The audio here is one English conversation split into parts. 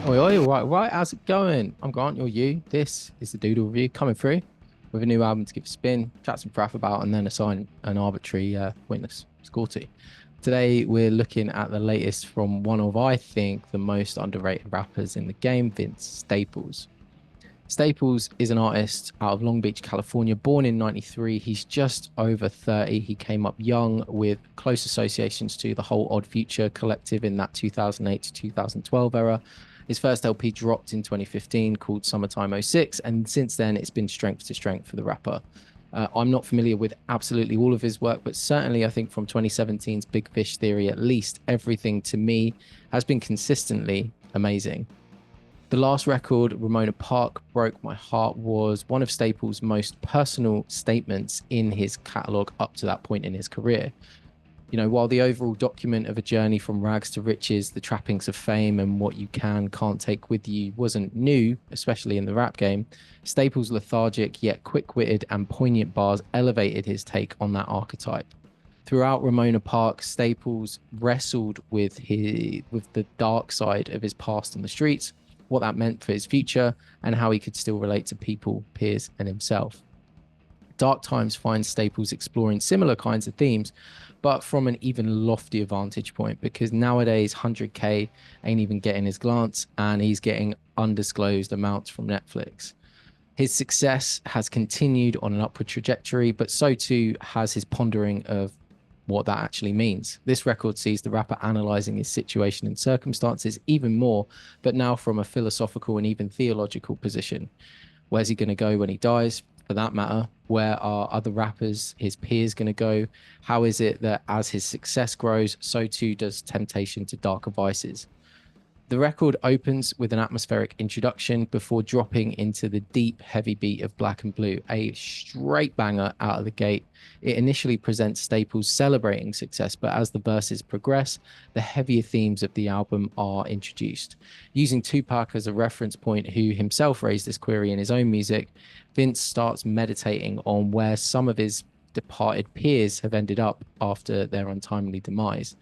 Oi, oi, right, how's it going? I'm Grant, you're you. This is the Doodle Review coming through with a new album to give a spin, chat some fraff about, and then assign an arbitrary pointless score to. Today, we're looking at the latest from one of, I think, the most underrated rappers in the game, Vince Staples. Staples is an artist out of Long Beach, California, born in 93. He's just over 30. He came up young with close associations to the whole Odd Future collective in that 2008 to 2012 era. His first LP dropped in 2015 called Summertime '06, and since then it's been strength to strength for the rapper. I'm not familiar with absolutely all of his work, but certainly I think from 2017's Big Fish Theory, at least everything to me has been consistently amazing. The last record, Ramona Park, Broke My Heart, was one of Staples' most personal statements in his catalogue up to that point in his career. You know, while the overall document of a journey from rags to riches, the trappings of fame, and what you can't take with you wasn't new, especially in the rap game, Staples' lethargic yet quick witted and poignant bars elevated his take on that archetype. Throughout Ramona Park, Staples wrestled with the dark side of his past on the streets, what that meant for his future, and how he could still relate to people, peers, and himself. Dark Times finds Staples exploring similar kinds of themes, but from an even loftier vantage point, because nowadays 100K ain't even getting his glance, and he's getting undisclosed amounts from Netflix. His success has continued on an upward trajectory, but so too has his pondering of what that actually means. This record sees the rapper analyzing his situation and circumstances even more, but now from a philosophical and even theological position. Where's he going to go when he dies? For that matter, where are other rappers, his peers, going to go? How is it that as his success grows, so too does temptation to darker vices? The record opens with an atmospheric introduction before dropping into the deep, heavy beat of Black and Blue, a straight banger out of the gate. It initially presents Staples celebrating success, but as the verses progress, the heavier themes of the album are introduced. Using Tupac as a reference point, who himself raised this query in his own music, Vince starts meditating on where some of his departed peers have ended up after their untimely demise.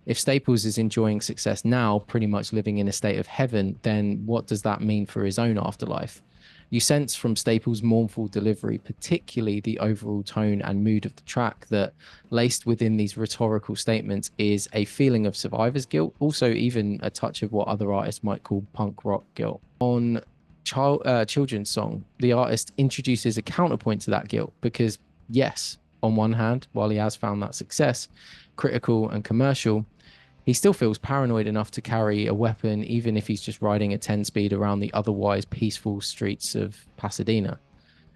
If Staples is enjoying success now, pretty much living in a state of heaven, then what does that mean for his own afterlife? You sense from Staples' mournful delivery, particularly the overall tone and mood of the track, that laced within these rhetorical statements is a feeling of survivor's guilt, also even a touch of what other artists might call punk rock guilt. On Children's Song, the artist introduces a counterpoint to that guilt because, yes, on one hand, while he has found that success, critical and commercial, he still feels paranoid enough to carry a weapon, even if he's just riding at 10 speed around the otherwise peaceful streets of Pasadena.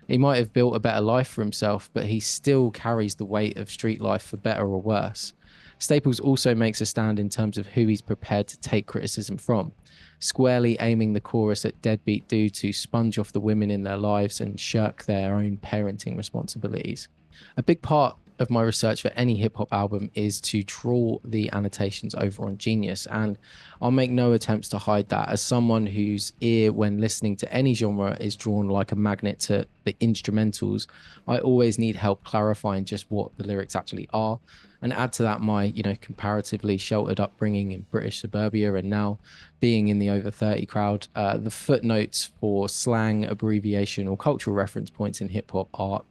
He might have built a better life for himself, but he still carries the weight of street life for better or worse. Staples also makes a stand in terms of who he's prepared to take criticism from, squarely aiming the chorus at deadbeat dudes who sponge off the women in their lives and shirk their own parenting responsibilities. A big part of my research for any hip hop album is to trawl the annotations over on Genius, and I'll make no attempts to hide that. As someone whose ear, when listening to any genre, is drawn like a magnet to the instrumentals, I always need help clarifying just what the lyrics actually are. And add to that my, comparatively sheltered upbringing in British suburbia, and now being in the over 30 crowd, the footnotes for slang, abbreviation, or cultural reference points in hip hop are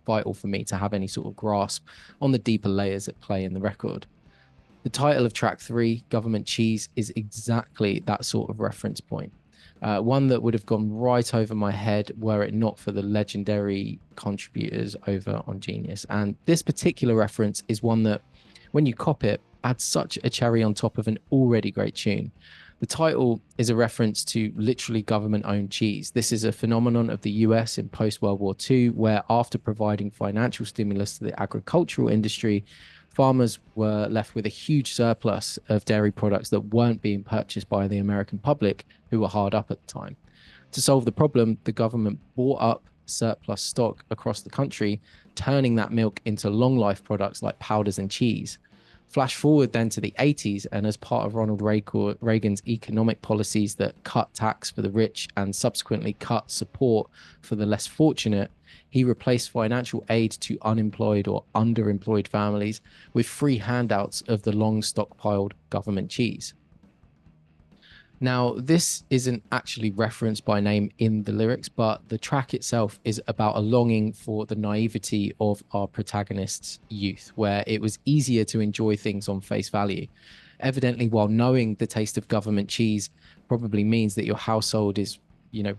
vital for me to have any sort of grasp on the deeper layers at play in the record. The title of track 3, Government Cheese, is exactly that sort of reference point. One that would have gone right over my head were it not for the legendary contributors over on Genius. And this particular reference is one that, when you cop it, adds such a cherry on top of an already great tune. The title is a reference to literally government owned cheese. This is a phenomenon of the US in post World War II, where after providing financial stimulus to the agricultural industry, farmers were left with a huge surplus of dairy products that weren't being purchased by the American public, who were hard up at the time. To solve the problem, the government bought up surplus stock across the country, turning that milk into long life products like powders and cheese. Flash forward then to the 80s, and as part of Ronald Reagan's economic policies that cut tax for the rich and subsequently cut support for the less fortunate, he replaced financial aid to unemployed or underemployed families with free handouts of the long stockpiled government cheese. Now, this isn't actually referenced by name in the lyrics, but the track itself is about a longing for the naivety of our protagonist's youth, where it was easier to enjoy things on face value. Evidently, while knowing the taste of government cheese probably means that your household is,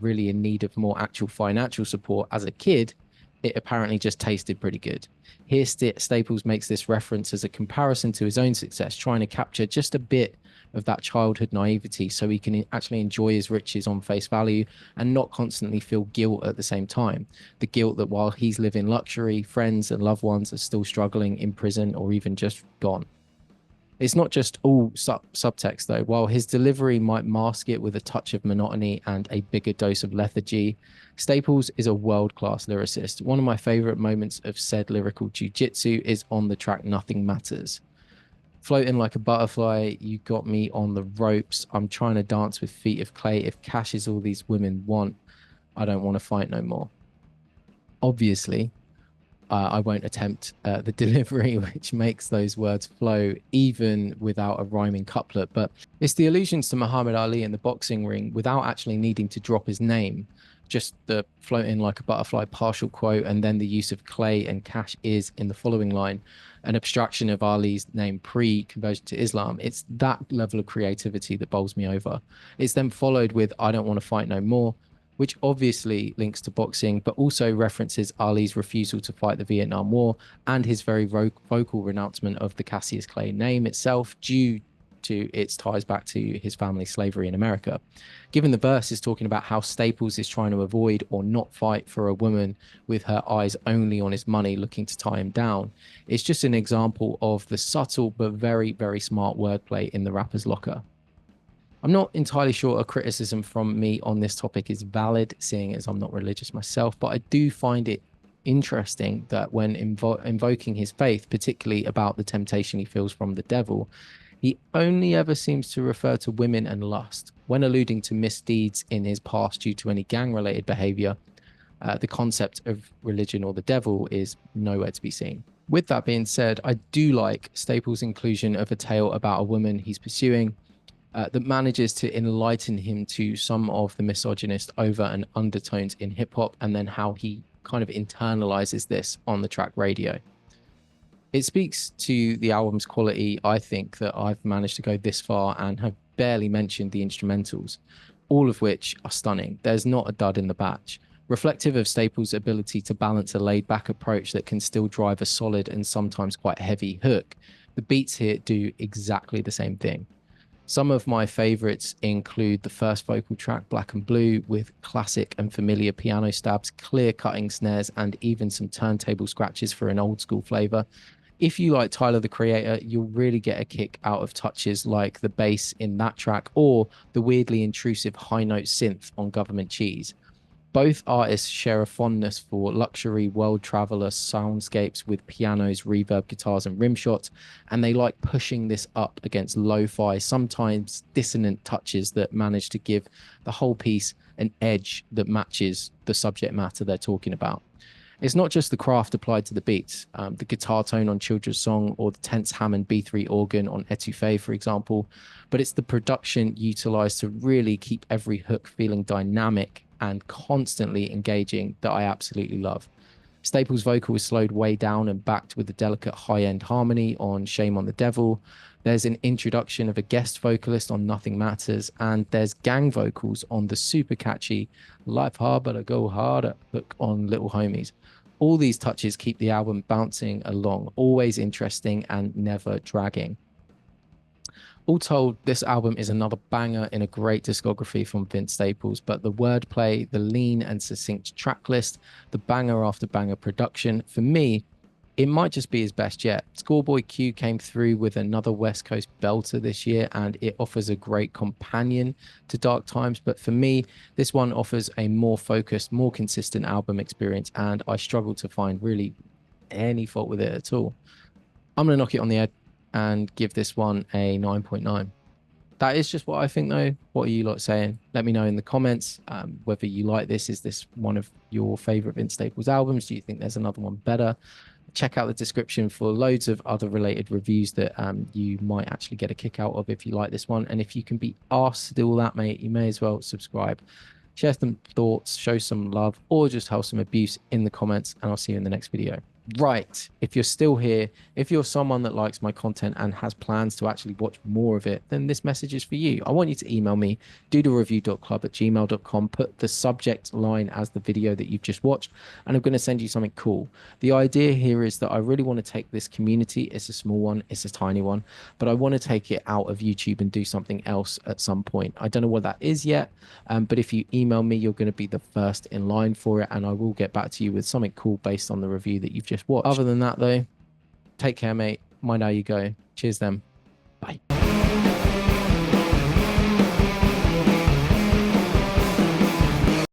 really in need of more actual financial support as a kid, it apparently just tasted pretty good. Here, Staples makes this reference as a comparison to his own success, trying to capture just a bit of that childhood naivety so he can actually enjoy his riches on face value and not constantly feel guilt at the same time. The guilt that while he's living luxury, friends and loved ones are still struggling in prison or even just gone. It's not just all subtext, though. While his delivery might mask it with a touch of monotony and a bigger dose of lethargy, Staples is a world class lyricist. One of my favorite moments of said lyrical jujitsu is on the track Nothing Matters. Floating like a butterfly, you got me on the ropes. I'm trying to dance with feet of clay. If cash is all these women want, I don't want to fight no more. Obviously, I won't attempt the delivery, which makes those words flow even without a rhyming couplet. But it's the allusions to Muhammad Ali in the boxing ring without actually needing to drop his name. Just the floating like a butterfly partial quote, and then the use of clay and cash is in the following line, an abstraction of Ali's name pre conversion to Islam. It's that level of creativity that bowls me over. It's then followed with I don't want to fight no more, which obviously links to boxing, but also references Ali's refusal to fight the Vietnam War and his very vocal renouncement of the Cassius Clay name itself due to its ties back to his family's slavery in America. Given the verse is talking about how Staples is trying to avoid or not fight for a woman with her eyes only on his money looking to tie him down, it's just an example of the subtle but very, very smart wordplay in the rapper's locker. I'm not entirely sure a criticism from me on this topic is valid, seeing as I'm not religious myself, but I do find it interesting that when invoking his faith, particularly about the temptation he feels from the devil, he only ever seems to refer to women and lust. When alluding to misdeeds in his past due to any gang related behavior, the concept of religion or the devil is nowhere to be seen. With that being said, I do like Staples' inclusion of a tale about a woman he's pursuing that manages to enlighten him to some of the misogynist over and undertones in hip hop, and then how he kind of internalizes this on the track Radio. It speaks to the album's quality, I think, that I've managed to go this far and have barely mentioned the instrumentals, all of which are stunning. There's not a dud in the batch. Reflective of Staples' ability to balance a laid back approach that can still drive a solid and sometimes quite heavy hook, the beats here do exactly the same thing. Some of my favorites include the first vocal track, Black and Blue, with classic and familiar piano stabs, clear cutting snares, and even some turntable scratches for an old school flavor. If you like Tyler the Creator, you'll really get a kick out of touches like the bass in that track or the weirdly intrusive high note synth on Government Cheese. Both artists share a fondness for luxury world traveler soundscapes with pianos, reverb guitars, and rim shots, and they like pushing this up against lo-fi, sometimes dissonant touches that manage to give the whole piece an edge that matches the subject matter they're talking about. It's not just the craft applied to the beats, the guitar tone on Children's Song or the tense Hammond B3 organ on Etouffee, for example, but it's the production utilized to really keep every hook feeling dynamic and constantly engaging that I absolutely love. Staples' vocal is slowed way down and backed with a delicate high-end harmony on Shame on the Devil. There's an introduction of a guest vocalist on Nothing Matters, and there's gang vocals on the super catchy Life Hard But I Go Harder hook on Little Homies. All these touches keep the album bouncing along, always interesting and never dragging. All told, this album is another banger in a great discography from Vince Staples, but the wordplay, the lean and succinct track list, the banger after banger production, for me, it might just be his best yet. Schoolboy Q came through with another West Coast belter this year, and it offers a great companion to Dark Times, but for me, this one offers a more focused, more consistent album experience, and I struggle to find really any fault with it at all. I'm going to knock it on the head and give this one a 9.9. That is just what I think, though. What are you lot saying? Let me know in the comments whether you like this. Is this one of your favorite Vince Staples albums? Do you think there's another one better? check out the description for loads of other related reviews that you might actually get a kick out of if you like this one. And if you can be asked to do all that, mate, you may as well subscribe, share some thoughts, show some love, or just have some abuse in the comments. And I'll see you in the next video. Right, if you're still here, if you're someone that likes my content and has plans to actually watch more of it, then this message is for you. I want you to email me, doodlereview.club@gmail.com, put the subject line as the video that you've just watched, and I'm going to send you something cool. The idea here is that I really want to take this community, it's a small one, it's a tiny one, but I want to take it out of YouTube and do something else at some point. I don't know what that is yet, but if you email me, you're going to be the first in line for it, and I will get back to you with something cool based on the review that you've just watched. Other than that, though, take care, mate. Mind how you go. Cheers, them.